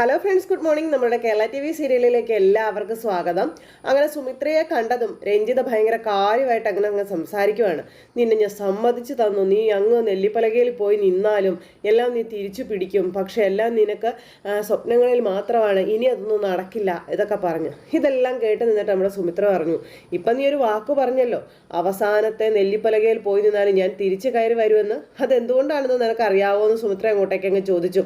Hello friends, good morning. നമ്മുടെ Kerala T V സീരിയലിലേക്ക് എല്ലാവർക്കും സ്വാഗതം. അങ്ങനെ സുമിത്രയെ കണ്ടതും രഞ്ജിത ഭയങ്കര കാര്യമായിട്ട് അങ്ങ് സംസാരിക്കുവാണ്. നിന്നെ ഞാൻ സമ്മതിച്ചു തന്നു, നീ അങ്ങ് നെല്ലിപ്പലകയിൽ പോയി നിന്നാലും എല്ലാം നീ തിരിച്ചു പിടിക്കും, പക്ഷെ എല്ലാം നിനക്ക് സ്വപ്നങ്ങളിൽ മാത്രമാണ്, ഇനി അതൊന്നും നടക്കില്ല, ഇതൊക്കെ പറഞ്ഞു. ഇതെല്ലാം കേട്ട് നിന്നിട്ട് നമ്മുടെ സുമിത്ര പറഞ്ഞു, ഇപ്പം നീ ഒരു വാക്ക് പറഞ്ഞല്ലോ, അവസാനത്തെ നെല്ലിപ്പലകയിൽ പോയി നിന്നാലും ഞാൻ തിരിച്ചു കയറി വരുമെന്ന്. അതെന്തുകൊണ്ടാണെന്ന് നിനക്ക് അറിയാവോ എന്ന് സുമിത്ര അങ്ങോട്ടേക്ക് അങ്ങ് ചോദിച്ചു.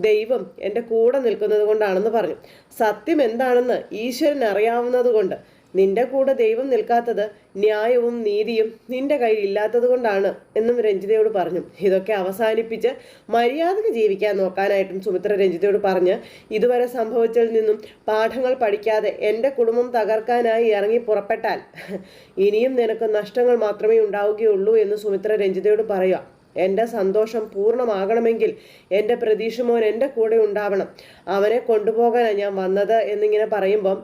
ദൈവം എൻ്റെ കൂടെ നിൽക്കുന്നത് കൊണ്ടാണെന്ന് പറഞ്ഞു. സത്യം എന്താണെന്ന് ഈശ്വരൻ അറിയാവുന്നത് കൊണ്ട്. നിന്റെ കൂടെ ദൈവം നിൽക്കാത്തത് ന്യായവും നീതിയും നിന്റെ കയ്യിൽ ഇല്ലാത്തത് കൊണ്ടാണ് എന്നും രഞ്ജിതയോട് പറഞ്ഞു. ഇതൊക്കെ അവസാനിപ്പിച്ച് മര്യാദക്ക് ജീവിക്കാൻ നോക്കാനായിട്ടും സുമിത്ര രഞ്ജിതയോട് പറഞ്ഞ്, ഇതുവരെ സംഭവിച്ചതിൽ നിന്നും പാഠങ്ങൾ പഠിക്കാതെ എൻ്റെ കുടുംബം തകർക്കാനായി ഇറങ്ങി പുറപ്പെട്ടാൽ ഇനിയും നിനക്ക് നഷ്ടങ്ങൾ മാത്രമേ ഉണ്ടാവുകയുള്ളൂ എന്ന് സുമിത്ര രഞ്ജിതയോട് പറയുക. എൻ്റെ സന്തോഷം പൂർണ്ണമാകണമെങ്കിൽ എൻ്റെ പ്രതീക്ഷ മോൻ എൻ്റെ കൂടെ ഉണ്ടാവണം, അവനെ കൊണ്ടുപോകാനാണ് ഞാൻ വന്നത് എന്നിങ്ങനെ പറയുമ്പം,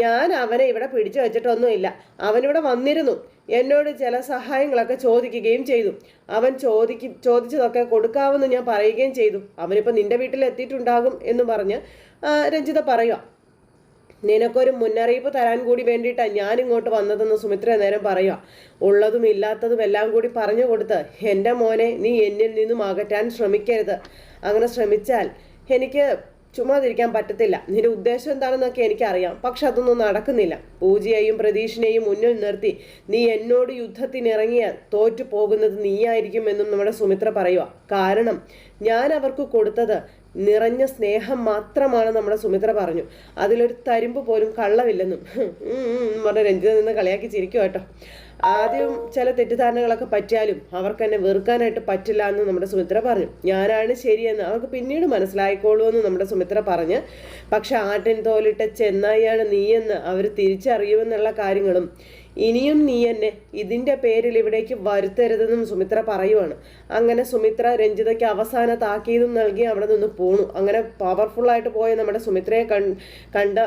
ഞാൻ അവനെ ഇവിടെ പിടിച്ചു വെച്ചിട്ടൊന്നുമില്ല, അവനിവിടെ വന്നിരുന്നു, എന്നോട് ചില സഹായങ്ങളൊക്കെ ചോദിക്കുകയും ചെയ്തു, അവൻ ചോദിച്ചതൊക്കെ കൊടുക്കാമെന്ന് ഞാൻ പറയുകയും ചെയ്തു, അവനിപ്പോൾ നിൻ്റെ വീട്ടിൽ എത്തിയിട്ടുണ്ടാകും എന്ന് പറഞ്ഞ് രഞ്ജിത പറയുക. നിനക്കൊരു മുന്നറിയിപ്പ് തരാൻ കൂടി വേണ്ടിയിട്ടാണ് ഞാൻ ഇങ്ങോട്ട് വന്നതെന്ന് സുമിത്ര നേരം പറയുക. ഉള്ളതും ഇല്ലാത്തതും എല്ലാം കൂടി പറഞ്ഞു കൊടുത്ത് എൻ്റെ മോനെ നീ എന്നിൽ നിന്നും അകറ്റാൻ ശ്രമിക്കരുത്. അങ്ങനെ ശ്രമിച്ചാൽ എനിക്ക് ചുമ്മാതിരിക്കാൻ പറ്റത്തില്ല. നിന്റെ ഉദ്ദേശം എന്താണെന്നൊക്കെ എനിക്കറിയാം, പക്ഷെ അതൊന്നും നടക്കുന്നില്ല. പൂജയെയും പ്രതീഷിനെയും മുന്നിൽ നിർത്തി നീ എന്നോട് യുദ്ധത്തിനിറങ്ങിയാൽ തോറ്റു പോകുന്നത് നീയായിരിക്കും എന്നും നമ്മുടെ സുമിത്ര പറയുക. കാരണം ഞാൻ അവർക്ക് കൊടുത്തത് നിറഞ്ഞ സ്നേഹം മാത്രമാണ് നമ്മുടെ സുമിത്ര പറഞ്ഞു. അതിലൊരു തരിമ്പ് പോലും കള്ളമില്ലെന്നും പറഞ്ഞ രഞ്ജിത നിന്ന് കളിയാക്കി ചിരിക്കും കേട്ടോ. ആദ്യം ചില തെറ്റിദ്ധാരണകളൊക്കെ പറ്റിയാലും അവർക്ക് എന്നെ വെറുക്കാനായിട്ട് പറ്റില്ല എന്ന് നമ്മുടെ സുമിത്ര പറഞ്ഞു. ഞാനാണ് ശരിയെന്ന് അവർക്ക് പിന്നീട് മനസ്സിലായിക്കോളൂ എന്ന് നമ്മുടെ സുമിത്ര പറഞ്ഞ്, പക്ഷെ ആട്ടിൻ തോലിട്ട ചെന്നായിയാണ് നീയെന്ന് അവർ തിരിച്ചറിയുമെന്നുള്ള കാര്യങ്ങളും ഇനിയും നീ എന്നെ ഇതിൻ്റെ പേരിൽ ഇവിടേക്ക് വരുത്തരുതെന്നും സുമിത്ര പറയുവാണ്. അങ്ങനെ സുമിത്ര രഞ്ജിതയ്ക്ക് അവസാന താക്കീതും നൽകി അവിടെ നിന്ന് പോണു. അങ്ങനെ പവർഫുള്ളായിട്ട് പോയ നമ്മുടെ സുമിത്രയെ കണ്ട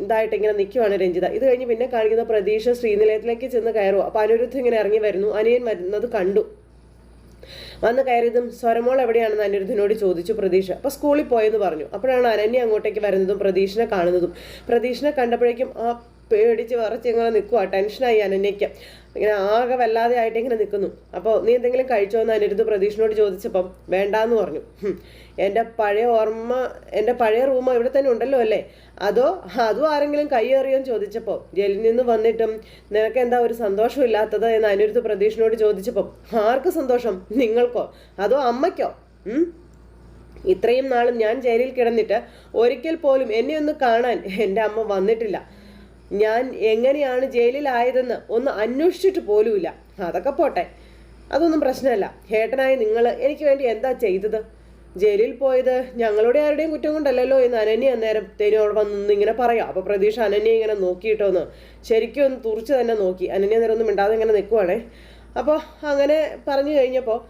ഇതായിട്ട് ഇങ്ങനെ നിൽക്കുവാണ് രഞ്ജിത. ഇത് കഴിഞ്ഞ് പിന്നെ കാണിക്കുന്ന പ്രതീക്ഷ ശ്രീനിലയത്തിലേക്ക് ചെന്ന് കയറുക. അപ്പോൾ അനിരുദ്ധ ഇങ്ങനെ ഇറങ്ങി വരുന്നു. അനിയൻ വരുന്നത് കണ്ടു. വന്ന് കയറിയതും സ്വരമോൾ എവിടെയാണെന്ന് അനിരുദ്ധിനോട് ചോദിച്ചു പ്രതീക്ഷ. അപ്പോൾ സ്കൂളിൽ പോയെന്ന് പറഞ്ഞു. അപ്പോഴാണ് അനന്യ അങ്ങോട്ടേക്ക് വരുന്നതും പ്രതീക്ഷനെ കാണുന്നതും. പ്രതീക്ഷനെ കണ്ടപ്പോഴേക്കും ആ പേടിച്ച് വിറച്ച് ഇങ്ങനെ നിൽക്കുക. ടെൻഷനായി അനന്യയ്ക്ക്. ഇങ്ങനെ ആകെ വല്ലാതെ ആയിട്ട് ഇങ്ങനെ നിൽക്കുന്നു. അപ്പോൾ നീ എന്തെങ്കിലും കഴിച്ചോ എന്ന് അനിരുദ്ധ പ്രതീക്ഷനോട് ചോദിച്ചപ്പം വേണ്ടാന്ന് പറഞ്ഞു. എൻ്റെ പഴയ റൂം ഇവിടെ തന്നെ ഉണ്ടല്ലോ അല്ലേ, അതും ആരെങ്കിലും കൈയേറിയോന്ന് ചോദിച്ചപ്പോൾ, ജയിലിൽ നിന്ന് വന്നിട്ടും നിനക്ക് എന്താ ഒരു സന്തോഷം ഇല്ലാത്തത് എന്ന് അനിരുദ്ധ പ്രതീക്ഷനോട് ചോദിച്ചപ്പം, ആർക്ക് സന്തോഷം, നിങ്ങൾക്കോ അതോ അമ്മയ്ക്കോ? ഇത്രയും നാളും ഞാൻ ജയിലിൽ കിടന്നിട്ട് ഒരിക്കൽ പോലും എന്നെ ഒന്ന് കാണാൻ എൻ്റെ അമ്മ വന്നിട്ടില്ല. ഞാൻ എങ്ങനെയാണ് ജയിലിലായതെന്ന് ഒന്ന് അന്വേഷിച്ചിട്ട് പോലുമില്ല. അതൊക്കെ പോട്ടെ, അതൊന്നും പ്രശ്നമല്ല. ഏട്ടനായി നിങ്ങൾ എനിക്ക് വേണ്ടി എന്താ ചെയ്തത്? ജയിലിൽ പോയത് ഞങ്ങളുടെ ആരുടെയും കുറ്റം കൊണ്ടല്ലല്ലോ എന്ന് അനന്യ അന്നേരം തേനോട് വന്ന് ഇങ്ങനെ പറയാം. അപ്പോൾ പ്രതീക്ഷ അനന്യ ഇങ്ങനെ നോക്കിയിട്ടോന്ന് ശരിക്കും ഒന്ന് തുറച്ച് തന്നെ നോക്കി. അനന്യ നേരം ഒന്നും മിണ്ടാതെ ഇങ്ങനെ നിൽക്കുവാണേ. അപ്പോൾ അങ്ങനെ പറഞ്ഞു കഴിഞ്ഞപ്പോൾ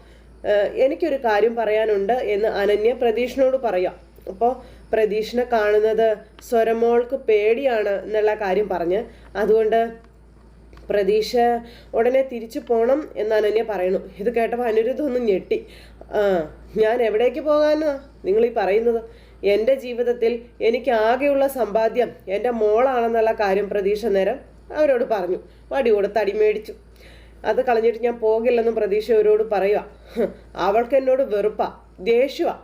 എനിക്കൊരു കാര്യം പറയാനുണ്ട് എന്ന് അനന്യ പ്രതീക്ഷനോട് പറയാം. അപ്പോൾ പ്രതീക്ഷനെ കാണുന്നത് സ്വരമോൾക്ക് പേടിയാണ് എന്നുള്ള കാര്യം പറഞ്ഞ്, അതുകൊണ്ട് പ്രതീക്ഷ ഉടനെ തിരിച്ചു പോകണം എന്ന് അനന്യ പറയുന്നു. ഇത് കേട്ടപ്പോൾ അനിരുദ്ധ ഒന്ന് ഞെട്ടി. ഞാൻ എവിടേക്ക് പോകാനാ നിങ്ങൾ ഈ പറയുന്നത്? എൻ്റെ ജീവിതത്തിൽ എനിക്ക് ആകെയുള്ള സമ്പാദ്യം എൻ്റെ മോളാണെന്നുള്ള കാര്യം പ്രതീക്ഷ നേരം അവരോട് പറഞ്ഞു. വടി കൊടുത്ത് അടി മേടിച്ചു. അത് കളഞ്ഞിട്ട് ഞാൻ പോകില്ലെന്നും പ്രതീക്ഷ അവരോട് പറയുക. അവൾക്ക് എന്നോട് വെറുപ്പാ, ദേഷ്യവാ,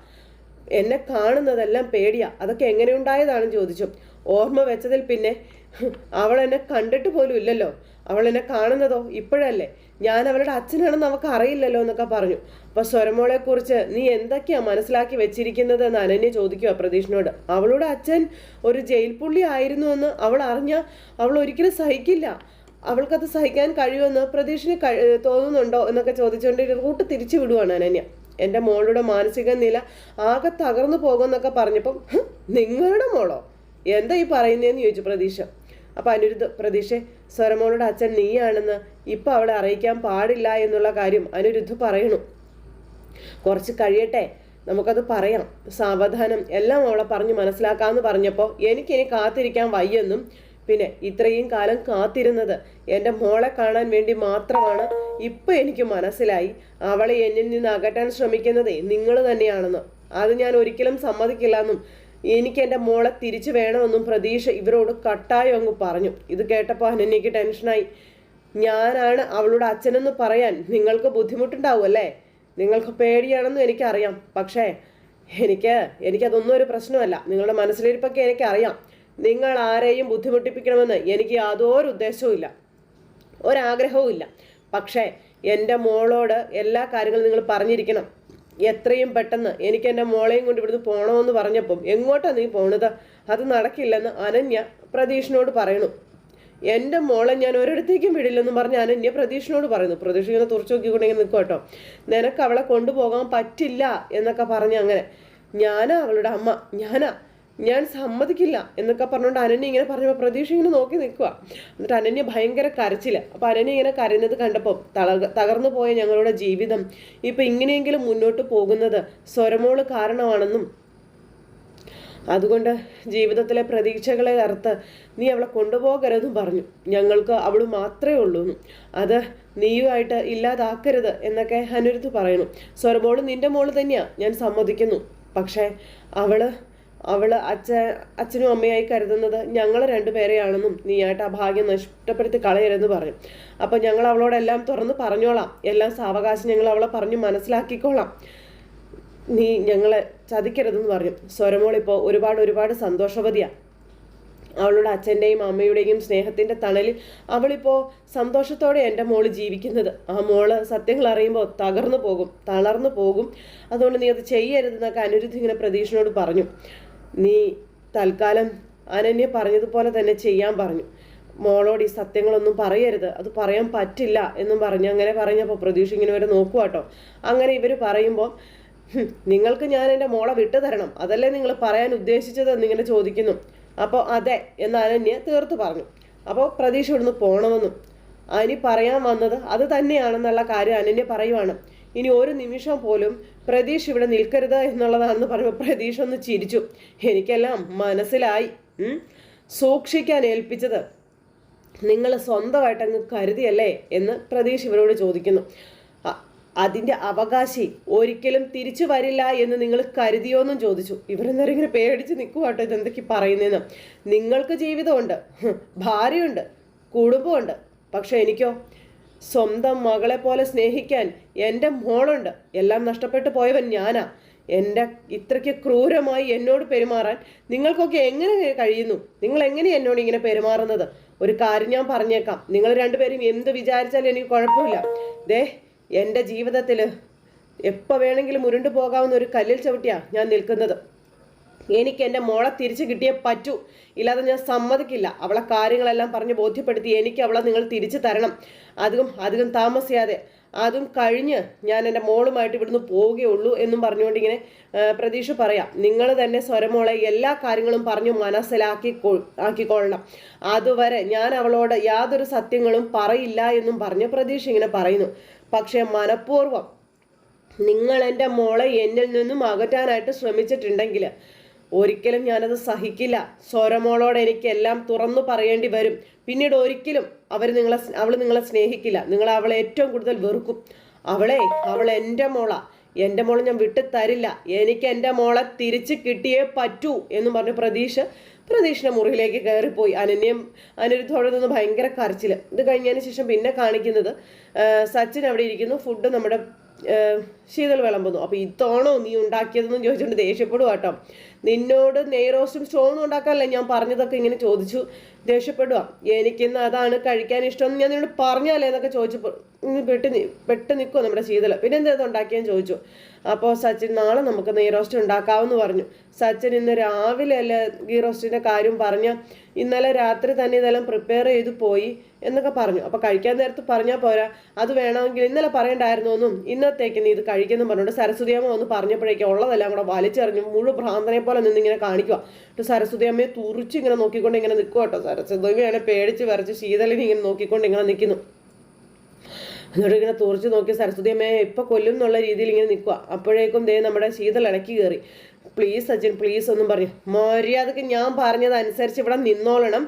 എന്നെ കാണുന്നതെല്ലാം പേടിയാ. അതൊക്കെ എങ്ങനെ ഉണ്ടായതാണെന്ന് ചോദിച്ചു. ഓർമ്മ വെച്ചതിൽ പിന്നെ അവൾ എന്നെ കണ്ടിട്ട് പോലും ഇല്ലല്ലോ. അവൾ എന്നെ കാണുന്നതോ ഇപ്പോഴല്ലേ. ഞാൻ അവളുടെ അച്ഛനാണെന്ന് അവൾക്ക് അറിയില്ലല്ലോ എന്നൊക്കെ പറഞ്ഞു. അപ്പോൾ സ്വരമോളെ കുറിച്ച് നീ എന്തൊക്കെയാ മനസ്സിലാക്കി വെച്ചിരിക്കുന്നത് എന്ന് അനന്യ ചോദിക്കുക പ്രതീഷിനോട്. അവളുടെ അച്ഛൻ ഒരു ജയിൽ പുള്ളി ആയിരുന്നു എന്ന് അവൾ അറിഞ്ഞാൽ അവൾ ഒരിക്കലും സഹിക്കില്ല. അവൾക്കത് സഹിക്കാൻ കഴിയുമെന്ന് പ്രതീഷിന് തോന്നുന്നുണ്ടോ എന്നൊക്കെ ചോദിച്ചുകൊണ്ട് റൂട്ട് തിരിച്ചു വിടുവാണ് അനന്യ. എൻ്റെ മോളുടെ മാനസിക നില ആകെ തകർന്നു പോകുമെന്നൊക്കെ പറഞ്ഞപ്പം, നിങ്ങളുടെ മോളോ എന്താ ഈ പറയുന്നതെന്ന് ചോദിച്ചു പ്രതീക്ഷ. അപ്പം പ്രതീക്ഷ, സ്വരമോളുടെ അച്ഛൻ നീയാണെന്ന് ഇപ്പം അവളെ അറിയിക്കാൻ പാടില്ല എന്നുള്ള കാര്യം അനിരുദ്ധ പറയണു. കുറച്ച് കഴിയട്ടെ, നമുക്കത് പറയാം, സാവധാനം എല്ലാം അവളെ പറഞ്ഞ് മനസ്സിലാക്കാമെന്ന് പറഞ്ഞപ്പോൾ എനിക്കിനി കാത്തിരിക്കാൻ വയ്യെന്നും, പിന്നെ ഇത്രയും കാലം കാത്തിരുന്നത് എൻ്റെ മോളെ കാണാൻ വേണ്ടി മാത്രമാണ്. ഇപ്പം എനിക്ക് മനസ്സിലായി, അവളെ എന്നിൽ നിന്ന് അകറ്റാൻ ശ്രമിക്കുന്നത് നിങ്ങൾ തന്നെയാണെന്ന്. അത് ഞാൻ ഒരിക്കലും സമ്മതിക്കില്ല എന്നും എനിക്ക് എൻ്റെ മോളെ തിരിച്ചു വേണമെന്നും പ്രതീക്ഷ ഇവരോട് കട്ടായം അങ്ങ് പറഞ്ഞു. ഇത് കേട്ടപ്പോൾ അനന്യയ്ക്ക് ടെൻഷനായി. ഞാനാണ് അവളുടെ അച്ഛനെന്ന് പറയാൻ നിങ്ങൾക്ക് ബുദ്ധിമുട്ടുണ്ടാവും അല്ലേ? നിങ്ങൾക്ക് പേടിയാണെന്നും എനിക്കറിയാം. പക്ഷേ എനിക്കതൊന്നും ഒരു പ്രശ്നമല്ല. നിങ്ങളുടെ മനസ്സിലിരിപ്പൊക്കെ എനിക്കറിയാം. നിങ്ങൾ ആരെയും ബുദ്ധിമുട്ടിപ്പിക്കണമെന്ന് എനിക്ക് യാതൊരു ഉദ്ദേശവും ഇല്ല, ഒരാഗ്രഹവും ഇല്ല. പക്ഷേ എൻ്റെ മോളോട് എല്ലാ കാര്യങ്ങളും നിങ്ങൾ പറഞ്ഞിരിക്കണം. എത്രയും പെട്ടെന്ന് എനിക്ക് എൻ്റെ മോളെയും കൊണ്ട് ഇവിടുന്ന് പോകണമെന്ന് പറഞ്ഞപ്പം എങ്ങോട്ടാണ് നീ പോണത്? അത് നടക്കില്ലെന്ന് അനന്യ പ്രതീഷിനോട് പറയണു. എൻ്റെ മോളെ ഞാൻ ഒരിടത്തേക്കും വിടില്ലെന്ന് പറഞ്ഞ് അനന്യ പ്രതീഷിനോട് പറയുന്നു. പ്രതീഷ് ഇങ്ങനെ തുറച്ചു നോക്കിക്കൊണ്ടിങ്ങനെ നിൽക്കും കേട്ടോ. നിനക്ക് അവളെ കൊണ്ടുപോകാൻ പറ്റില്ല എന്നൊക്കെ പറഞ്ഞ് അങ്ങനെ അവളുടെ അമ്മ ഞാൻ സമ്മതിക്കില്ല എന്നൊക്കെ പറഞ്ഞുകൊണ്ട് അനന്യ ഇങ്ങനെ പറഞ്ഞപ്പോൾ പ്രതീക്ഷ ഇങ്ങനെ നോക്കി നിൽക്കുക. എന്നിട്ട് അനന്യ ഭയങ്കര കരച്ചില്ല. അപ്പം അനന്യ ഇങ്ങനെ കരയുന്നത് കണ്ടപ്പോൾ തകർന്നു പോയ ഞങ്ങളുടെ ജീവിതം ഇപ്പം ഇങ്ങനെയെങ്കിലും മുന്നോട്ട് പോകുന്നത് സ്വരമോള് കാരണമാണെന്നും അതുകൊണ്ട് ജീവിതത്തിലെ പ്രതീക്ഷകളെ അറുത്ത് നീ അവളെ കൊണ്ടുപോകരുതെന്നും പറഞ്ഞു. ഞങ്ങൾക്ക് അവൾ മാത്രമേ ഉള്ളൂ, അത് നീയുമായിട്ട് ഇല്ലാതാക്കരുത് എന്നൊക്കെ അനിരുദ്ധ് പറയുന്നു. സ്വരമോള് നിന്റെ മോള് തന്നെയാണ്, ഞാൻ സമ്മതിക്കുന്നു. പക്ഷേ അവള് അച്ഛനും അമ്മയായി കരുതുന്നത് ഞങ്ങൾ രണ്ടുപേരെയാണെന്നും നീയായിട്ട് ആ ഭാഗ്യം നഷ്ടപ്പെടുത്തി കളയരുതെന്ന് പറഞ്ഞു. അപ്പം ഞങ്ങൾ അവളോടെല്ലാം തുറന്ന് പറഞ്ഞോളാം, എല്ലാം സാവകാശം ഞങ്ങൾ അവളെ പറഞ്ഞു മനസ്സിലാക്കിക്കോളാം, നീ ഞങ്ങളെ ചതിക്കരുതെന്ന് പറഞ്ഞു. സ്വരമോളിപ്പോൾ ഒരുപാട് സന്തോഷവതിയാണ്. അവളുടെ അച്ഛൻ്റെയും അമ്മയുടെയും സ്നേഹത്തിൻ്റെ തണലിൽ അവളിപ്പോൾ സന്തോഷത്തോടെ എൻ്റെ മോള് ജീവിക്കുന്നത്. ആ മോള് സത്യങ്ങൾ അറിയുമ്പോൾ തളർന്നു പോകും. അതുകൊണ്ട് നീ അത് ചെയ്യരുതെന്നൊക്കെ അനിരുദ്ധ് ഇങ്ങനെ പ്രതീക്ഷനോട് പറഞ്ഞു. നീ തൽക്കാലം അനന്യ പറഞ്ഞതുപോലെ തന്നെ ചെയ്യാൻ പറഞ്ഞു. മോളോട് ഈ സത്യങ്ങളൊന്നും പറയരുത്, അത് പറയാൻ പറ്റില്ല എന്നും പറഞ്ഞു. അങ്ങനെ പറഞ്ഞപ്പോൾ പ്രതീക്ഷ ഇങ്ങനെ വരെ നോക്കുവാട്ടോ. അങ്ങനെ ഇവർ പറയുമ്പോൾ നിങ്ങൾക്ക് ഞാൻ എൻ്റെ മോളെ വിട്ടു തരണം, അതല്ലേ നിങ്ങൾ പറയാൻ ഉദ്ദേശിച്ചത് എന്നിങ്ങനെ ചോദിക്കുന്നു. അപ്പോൾ അതെ എന്ന് അനന്യ തീർത്ത് പറഞ്ഞു. അപ്പോൾ പ്രതീക്ഷ ഇവിടുന്ന് പോകണമെന്നും അനി പറയാൻ വന്നത് അത് തന്നെയാണെന്നുള്ള കാര്യം അനന്യ പറയുവാണ്. ഇനി ഒരു നിമിഷം പോലും പ്രതീക്ഷ ഇവിടെ നിൽക്കരുത് എന്നുള്ളതാണെന്ന് പറയുമ്പോൾ പ്രതീക്ഷ ഒന്ന് ചിരിച്ചു. എനിക്കെല്ലാം മനസ്സിലായി. സൂക്ഷിക്കാൻ ഏൽപ്പിച്ചത് നിങ്ങൾ സ്വന്തമായിട്ടങ്ങ് കരുതിയല്ലേ എന്ന് പ്രതീക്ഷ ഇവരോട് ചോദിക്കുന്നു. അതിൻ്റെ അവകാശി ഒരിക്കലും തിരിച്ചു വരില്ല എന്ന് നിങ്ങൾ കരുതിയോന്നും ചോദിച്ചു. ഇവരെന്നേരം ഇങ്ങനെ പേടിച്ച് നിൽക്കുവാട്ടോ, ഇതെന്തൊക്കെ പറയുന്നതെന്ന്. നിങ്ങൾക്ക് ജീവിതമുണ്ട്, ഭാര്യയുണ്ട്, കുടുംബമുണ്ട്. പക്ഷെ എനിക്കോ സ്വന്തം മകളെ പോലെ സ്നേഹിക്കാൻ എൻ്റെ മോളുണ്ട്. എല്ലാം നഷ്ടപ്പെട്ടു പോയവൻ ഞാനാ. എൻ്റെ ഇത്രയ്ക്ക് ക്രൂരമായി എന്നോട് പെരുമാറാൻ നിങ്ങൾക്കൊക്കെ എങ്ങനെ കഴിയുന്നു? നിങ്ങൾ എങ്ങനെയാണ് എന്നോട് ഇങ്ങനെ പെരുമാറുന്നത്? ഒരു കാര്യം ഞാൻ പറഞ്ഞേക്കാം, നിങ്ങൾ രണ്ടുപേരും എന്ത് വിചാരിച്ചാലും എനിക്ക് കുഴപ്പമില്ല. എൻ്റെ ജീവിതത്തിൽ എപ്പോൾ വേണമെങ്കിലും ഉരുണ്ടു പോകാവുന്ന ഒരു കല്ലിൽ ചവിട്ടിയാണ് ഞാൻ നിൽക്കുന്നത്. എനിക്ക് എൻ്റെ മോളെ തിരിച്ചു കിട്ടിയേ പറ്റൂ, ഇല്ലാതെ ഞാൻ സമ്മതിക്കില്ല. അവളെ കാര്യങ്ങളെല്ലാം പറഞ്ഞ് ബോധ്യപ്പെടുത്തി എനിക്ക് അവളെ നിങ്ങൾ തിരിച്ചു തരണം. അധികം താമസിയാതെ, അതും കഴിഞ്ഞ് ഞാൻ എൻ്റെ മോളുമായിട്ട് ഇവിടുന്ന് പോവുകയുള്ളൂ എന്നും പറഞ്ഞുകൊണ്ട് ഇങ്ങനെ പ്രതീക്ഷ പറയാം. നിങ്ങൾ തന്നെ സ്വരമോളെ എല്ലാ കാര്യങ്ങളും പറഞ്ഞു ആക്കിക്കൊള്ളണം. അതുവരെ ഞാൻ അവളോട് യാതൊരു സത്യങ്ങളും പറയില്ല എന്നും പറഞ്ഞ് പ്രതീക്ഷ ഇങ്ങനെ പറയുന്നു. പക്ഷെ മനഃപൂർവ്വം നിങ്ങൾ എൻ്റെ മോളെ എന്നിൽ നിന്നും അകറ്റാനായിട്ട് ശ്രമിച്ചിട്ടുണ്ടെങ്കിൽ ഒരിക്കലും ഞാനത് സഹിക്കില്ല. സ്വരമോളോട് എനിക്കെല്ലാം തുറന്നു പറയേണ്ടി വരും. പിന്നീട് ഒരിക്കലും അവൾ നിങ്ങളെ സ്നേഹിക്കില്ല. നിങ്ങൾ അവളെ ഏറ്റവും കൂടുതൽ വെറുക്കും. അവൾ എൻ്റെ മോളാ. എൻ്റെ മോളെ ഞാൻ വിട്ടു തരില്ല. എനിക്ക് എൻ്റെ മോളെ തിരിച്ച് കിട്ടിയേ പറ്റൂ എന്നും പറഞ്ഞ് പ്രതീക്ഷയുടെ മുറിയിലേക്ക് കയറിപ്പോയി. അനിരുദ്ധോടെ നിന്ന് ഭയങ്കര കരച്ചിൽ. ഇത് കഴിഞ്ഞതിന് ശേഷം പിന്നെ കാണിക്കുന്നത് സച്ചിൻ അവിടെ ഇരിക്കുന്നു. ഫുഡ് നമ്മുടെ ശീതൾ വിളമ്പുന്നു. അപ്പോൾ ഇതാണോ നീ ഉണ്ടാക്കിയതെന്ന് ചോദിച്ചുകൊണ്ട് ദേഷ്യപ്പെടുക കേട്ടോ. നിന്നോട് നെയ്റോസ്റ്റും സ്റ്റോണും ഉണ്ടാക്കാനല്ലേ ഞാൻ പറഞ്ഞതൊക്കെ ഇങ്ങനെ ചോദിച്ചു ദേഷ്യപ്പെടുക. എനിക്കിന്ന് അതാണ് കഴിക്കാൻ ഇഷ്ടമെന്ന് ഞാൻ നിന്നോട് പറഞ്ഞാലേ എന്നൊക്കെ ചോദിച്ചപ്പോൾ പെട്ട് നിൽക്കുമോ നമ്മുടെ ശീതൾ. പിന്നെ എന്താ ഉണ്ടാക്കിയെന്ന് ചോദിച്ചു. അപ്പോൾ സച്ചിൻ നാളെ നമുക്ക് നെയ്റോസ്റ്റ് ഉണ്ടാക്കാമെന്ന് പറഞ്ഞു. സച്ചിൻ ഇന്ന് രാവിലെ അല്ലേ ഗീ റോസ്റ്റിൻ്റെ കാര്യം പറഞ്ഞ ഇന്നലെ രാത്രി തന്നെ ഇതെല്ലാം പ്രിപ്പയർ ചെയ്ത് പോയി എന്നൊക്കെ പറഞ്ഞു. അപ്പോൾ കഴിക്കാൻ നേരത്ത് പറഞ്ഞാൽ പോരാ, അത് വേണമെങ്കിൽ ഇന്നലെ പറയണ്ടായിരുന്നു എന്നും ഇന്നത്തേക്ക് നീ ഇത് കഴിക്കുന്നു പറഞ്ഞുകൊണ്ട് സരസ്വതി അമ്മ ഒന്ന് പറഞ്ഞപ്പോഴേക്കും ഉള്ളതെല്ലാം കൂടെ വലിച്ചെറിഞ്ഞു മുഴു ഭ്രാന്തനെ പോലെ നിന്നിങ്ങനെ കാണിക്കുക. എന്നിട്ട് സരസ്വതി അമ്മയെ തുറിച്ച് ഇങ്ങനെ നോക്കിക്കൊണ്ട് ഇങ്ങനെ നിൽക്കുക കേട്ടോ. സരസ്വതിയാണ് പേടിച്ച് വരച്ച് ശീതളിനെ ഇങ്ങനെ നോക്കിക്കൊണ്ട് ഇങ്ങനെ നിൽക്കുന്നു. എന്നിട്ട് ഇങ്ങനെ തുറച്ച് നോക്കി സരസ്വതി അമ്മയെ ഇപ്പം കൊല്ലും എന്നുള്ള രീതിയിൽ ഇങ്ങനെ നിൽക്കുക. അപ്പോഴേക്കും നമ്മുടെ ശീതൾ ഇടയ്ക്ക് കയറി. പ്ലീസ് സച്ചിൻ പ്ലീസ് ഒന്നും പറഞ്ഞു. മര്യാദക്ക് ഞാൻ പറഞ്ഞതനുസരിച്ച് ഇവിടെ നിന്നോളണം.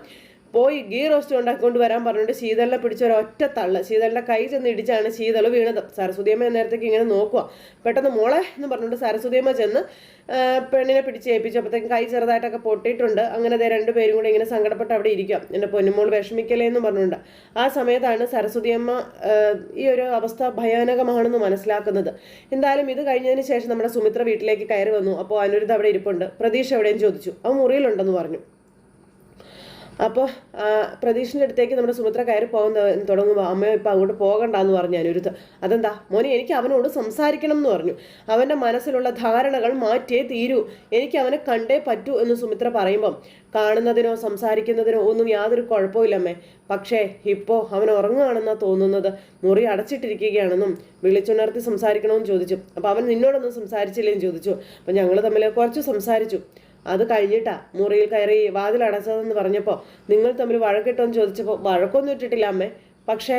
പോയി ഗീ റോസ്റ്റ് ഉണ്ടാക്കിക്കൊണ്ട് വരാൻ പറഞ്ഞിട്ട് ശീതളിനെ പിടിച്ച ഒരൊറ്റ തള്ള്. ശീതളിൻ്റെ കൈ ചെന്ന് ഇടിച്ചാണ് ശീതൾ വീണത്. സരസ്വതിയമ്മ നേരത്തേക്ക് ഇങ്ങനെ നോക്കുക. പെട്ടെന്ന് മോളെ എന്ന് പറഞ്ഞുകൊണ്ട് സരസ്വതിയമ്മ ചെന്ന് പെണ്ണിനെ പിടിച്ച് ഏൽപ്പിച്ചപ്പോഴത്തേക്കും കൈ ചെറുതായിട്ടൊക്കെ പൊട്ടിയിട്ടുണ്ട്. അങ്ങനെ രണ്ടുപേരും കൂടെ ഇങ്ങനെ സങ്കടപ്പെട്ട് അവിടെ ഇരിക്കുക. എൻ്റെ പൊന്നുമോൾ വിഷമിക്കലേ എന്ന് പറഞ്ഞുകൊണ്ട്. ആ സമയത്താണ് സരസ്വതിയമ്മ ഈ ഒരു അവസ്ഥ ഭയാനകമാണെന്ന് മനസ്സിലാക്കുന്നത്. എന്തായാലും ഇത് കഴിഞ്ഞതിന് ശേഷം നമ്മുടെ സുമിത്ര വീട്ടിലേക്ക് കയറി വന്നു. അപ്പോൾ അനിരുദ്ധ അവിടെ ഇരിപ്പുണ്ട്. പ്രതീക്ഷ എവിടെയും ചോദിച്ചു. അവൻ മുറിയിലുണ്ടെന്ന് പറഞ്ഞു. അപ്പോൾ പ്രതീക്ഷിൻ്റെ അടുത്തേക്ക് നമ്മുടെ സുമിത്ര കയറി പോകാൻ തുടങ്ങുമ്പോൾ അമ്മയോ ഇപ്പം അങ്ങോട്ട് പോകണ്ടെന്ന് പറഞ്ഞു അനിരുദ്ധ. അതെന്താ മോനെ, എനിക്ക് അവനോട് സംസാരിക്കണം എന്ന് പറഞ്ഞു. അവൻ്റെ മനസ്സിലുള്ള ധാരണകൾ മാറ്റിയേ തീരൂ, എനിക്ക് അവനെ കണ്ടേ പറ്റൂ എന്ന് സുമിത്ര പറയുമ്പം കാണുന്നതിനോ സംസാരിക്കുന്നതിനോ ഒന്നും യാതൊരു കുഴപ്പമില്ലമ്മേ. പക്ഷേ ഇപ്പോൾ അവൻ ഉറങ്ങുകയാണെന്നാണ് തോന്നുന്നത്. മുറി അടച്ചിട്ടിരിക്കുകയാണെന്നും വിളിച്ചുണർത്തി സംസാരിക്കണമെന്ന് ചോദിച്ചു. അപ്പോൾ അവൻ നിന്നോടൊന്നും സംസാരിച്ചില്ലേന്ന് ചോദിച്ചു. അപ്പോൾ ഞങ്ങൾ തമ്മിൽ കുറച്ച് സംസാരിച്ചു. അത് കഴിഞ്ഞിട്ടാ മുറിയിൽ കയറി വാതിലടച്ചതെന്ന് പറഞ്ഞപ്പോൾ നിങ്ങൾ തമ്മിൽ വഴക്കിട്ടോന്ന് ചോദിച്ചപ്പോൾ വഴക്കൊന്നും ഇട്ടിട്ടില്ല അമ്മേ. പക്ഷേ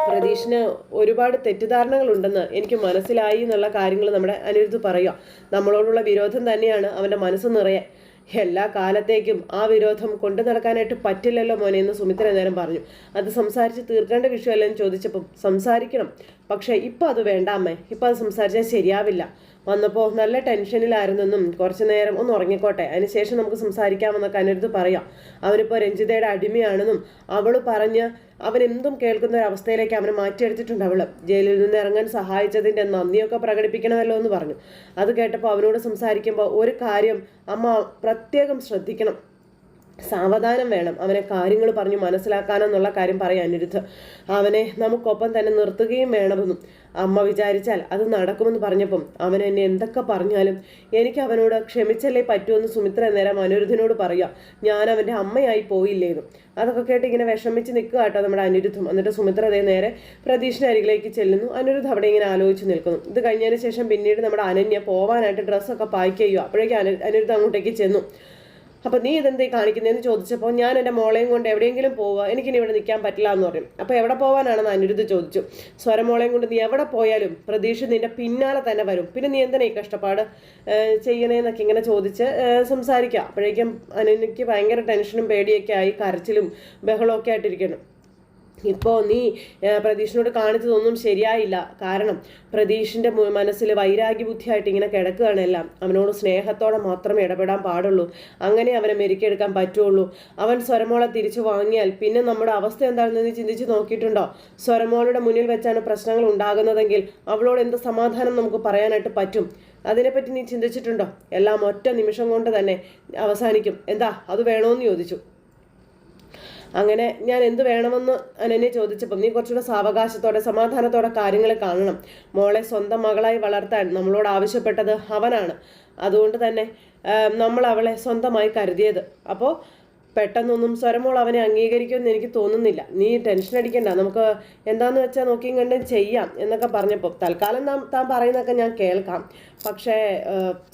പ്രതീഷിന് ഒരുപാട് തെറ്റിദ്ധാരണകളുണ്ടെന്ന് എനിക്ക് മനസ്സിലായി എന്നുള്ള കാര്യങ്ങൾ നമ്മുടെ അനിരുദ്ധ് പറയുക. നമ്മളോടുള്ള വിരോധം തന്നെയാണ് അവൻ്റെ മനസ്സ് നിറയെ. എല്ലാ കാലത്തേക്കും ആ വിരോധം കൊണ്ടു നടക്കാനായിട്ട് പറ്റില്ലല്ലോ മോനെ എന്ന് സുമിത്ര നേരം പറഞ്ഞു. അത് സംസാരിച്ച് തീർക്കേണ്ട വിഷയമല്ലെന്ന് ചോദിച്ചപ്പം സംസാരിക്കണം, പക്ഷേ ഇപ്പം അത് വേണ്ട അമ്മേ, ഇപ്പം അത് സംസാരിച്ചാൽ ശരിയാവില്ല. വന്നപ്പോൾ നല്ല ടെൻഷനിലായിരുന്നെന്നും കുറച്ചു നേരം ഒന്ന് ഉറങ്ങിക്കോട്ടെ, അതിനുശേഷം നമുക്ക് സംസാരിക്കാമെന്നൊക്കെ അനിരുദ്ധ് പറയാം. അവനിപ്പോൾ രഞ്ജിതയുടെ അടിമയാണെന്നും അവൾ പറഞ്ഞ് അവൻ എന്തും കേൾക്കുന്ന ഒരു അവസ്ഥയിലേക്ക് അവനെ മാറ്റിയെടുത്തിട്ടുണ്ട്. അവൾ ജയിലിൽ നിന്ന് ഇറങ്ങാൻ സഹായിച്ചതിൻ്റെ നന്ദിയൊക്കെ പ്രകടിപ്പിക്കണമല്ലോ എന്ന് പറഞ്ഞു. അത് കേട്ടപ്പോൾ അവനോട് സംസാരിക്കുമ്പോൾ ഒരു കാര്യം അമ്മ പ്രത്യേകം ശ്രദ്ധിക്കണം, സാവധാനം വേണം അവനെ കാര്യങ്ങൾ പറഞ്ഞ് മനസ്സിലാക്കാനെന്നുള്ള കാര്യം പറയാൻ അനിരുദ്ധ്. അവനെ നമുക്കൊപ്പം തന്നെ നിർത്തുകയും വേണമെന്നും അമ്മ വിചാരിച്ചാൽ അത് നടക്കുമെന്ന് പറഞ്ഞപ്പം അവൻ എന്നെ എന്തൊക്കെ പറഞ്ഞാലും എനിക്ക് അവനോട് ക്ഷമിച്ചല്ലേ പറ്റുമെന്ന് സുമിത്ര നേരം അനിരുദ്ധിനോട് പറയുക. ഞാൻ അവൻ്റെ അമ്മയായി പോയില്ലേന്നും അതൊക്കെ കേട്ട് ഇങ്ങനെ വിഷമിച്ച് നിൽക്കുക കേട്ടോ നമ്മുടെ അനിരുദ്ധം. എന്നിട്ട് സുമിത്ര അതേ നേരെ പ്രതീഷിൻ്റെ അരികിലേക്ക് ചെല്ലുന്നു. അനിരുദ്ധ് അവിടെ ഇങ്ങനെ ആലോചിച്ച് നിൽക്കുന്നു. ഇത് കഴിഞ്ഞതിന് ശേഷം പിന്നീട് നമ്മുടെ അനന്യ പോവാനായിട്ട് ഡ്രസ്സൊക്കെ പാക്ക് ചെയ്യുക. അപ്പോഴേക്കും അനിരുദ്ധ് അങ്ങോട്ടേക്ക് ചെന്നു. അപ്പോൾ നീ ഇതെന്തേ കാണിക്കുന്നതെന്ന് ചോദിച്ചപ്പോൾ ഞാൻ എൻ്റെ മോളെയും കൊണ്ട് എവിടെയെങ്കിലും പോവുക, എനിക്കിനി ഇവിടെ നിൽക്കാൻ പറ്റില്ല എന്ന് പറയും. അപ്പോൾ എവിടെ പോകാനാണെന്ന് അനിരുദ്ധ് ചോദിച്ചു. സ്വരമോളെയും കൊണ്ട് നീ എവിടെ പോയാലും പ്രതീക്ഷ നിൻ്റെ പിന്നാലെ തന്നെ വരും, പിന്നെ നീ എന്തിനാ ഈ കഷ്ടപ്പാട് ചെയ്യണേന്നൊക്കെ ഇങ്ങനെ ചോദിച്ച് സംസാരിക്കുക. അപ്പോഴേക്കും അനന്യയ്ക്ക് ഭയങ്കര ടെൻഷനും പേടിയൊക്കെ ആയി, കരച്ചിലും ബഹളമൊക്കെ ആയിട്ടിരിക്കണം. ഇപ്പോൾ നീ പ്രതീഷിനോട് കാണിച്ചതൊന്നും ശരിയായില്ല. കാരണം പ്രതീഷിൻ്റെ മനസ്സിൽ വൈരാഗ്യ ബുദ്ധിയായിട്ട് ഇങ്ങനെ കിടക്കുകയാണ് എല്ലാം. അവനോട് സ്നേഹത്തോടെ മാത്രമേ ഇടപെടാൻ പാടുള്ളൂ, അങ്ങനെ അവനെ മെരുക്കിയെടുക്കാൻ പറ്റുള്ളൂ. അവൻ സ്വരമോളെ തിരിച്ചു വാങ്ങിയാൽ പിന്നെ നമ്മുടെ അവസ്ഥ എന്താണെന്ന് നീ ചിന്തിച്ച് നോക്കിയിട്ടുണ്ടോ? സ്വരമോളുടെ മുന്നിൽ വെച്ചാണ് പ്രശ്നങ്ങൾ ഉണ്ടാകുന്നതെങ്കിൽ അവളോട് എന്ത് സമാധാനം നമുക്ക് പറയാനായിട്ട് പറ്റും? അതിനെപ്പറ്റി നീ ചിന്തിച്ചിട്ടുണ്ടോ? എല്ലാം ഒറ്റ നിമിഷം കൊണ്ട് തന്നെ അവസാനിക്കും. എന്താ അത് വേണമെന്ന് ചോദിച്ചു. അങ്ങനെ ഞാൻ എന്ത് വേണമെന്ന് അനന്യ ചോദിച്ചപ്പം നീ കുറച്ചുകൂടെ സാവകാശത്തോടെ സമാധാനത്തോടെ കാര്യങ്ങൾ കാണണം. മോളെ സ്വന്തം മകളായി വളർത്താൻ നമ്മളോട് ആവശ്യപ്പെട്ടത് അവനാണ്. അതുകൊണ്ട് തന്നെ നമ്മൾ അവളെ സ്വന്തമായി കരുതിയത്. അപ്പോൾ പെട്ടെന്നൊന്നും സ്വരമോൾ അവനെ അംഗീകരിക്കുമെന്ന് എനിക്ക് തോന്നുന്നില്ല. നീ ടെൻഷൻ അടിക്കണ്ട, നമുക്ക് എന്താണെന്ന് വെച്ചാൽ നോക്കിയും കണ്ടും ചെയ്യാം എന്നൊക്കെ പറഞ്ഞപ്പോൾ തൽക്കാലം താൻ പറയുന്നതൊക്കെ ഞാൻ കേൾക്കാം. പക്ഷേ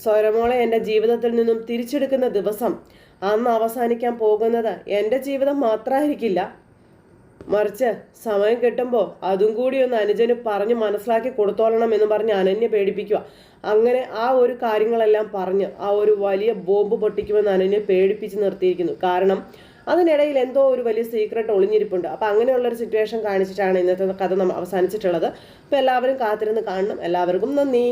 സ്വരമോളെ എൻ്റെ ജീവിതത്തിൽ നിന്നും തിരിച്ചെടുക്കുന്ന ദിവസം അന്ന് അവസാനിക്കാൻ പോകുന്നത് എൻ്റെ ജീവിതം മാത്രമായിരിക്കില്ല, മറിച്ച് സമയം കിട്ടുമ്പോൾ അതും കൂടി ഒന്ന് അനുജന് പറഞ്ഞ് മനസ്സിലാക്കി കൊടുത്തോളണം എന്ന് പറഞ്ഞ് അനന്യ പേടിപ്പിക്കുക. അങ്ങനെ ആ ഒരു കാര്യങ്ങളെല്ലാം പറഞ്ഞ് ആ ഒരു വലിയ ബോംബ് പൊട്ടിക്കുമെന്ന് അനന്യ പേടിപ്പിച്ച് നിർത്തിയിരിക്കുന്നു. കാരണം അതിനിടയിൽ എന്തോ ഒരു വലിയ സീക്രട്ട് ഒളിഞ്ഞിരിപ്പുണ്ട്. അപ്പോൾ അങ്ങനെയുള്ളൊരു സിറ്റുവേഷൻ കാണിച്ചിട്ടാണ് ഇന്നത്തെ കഥ അവസാനിച്ചിട്ടുള്ളത്. അപ്പോൾ എല്ലാവരും കാത്തിരുന്ന് കാണണം. എല്ലാവർക്കും നന്ദി.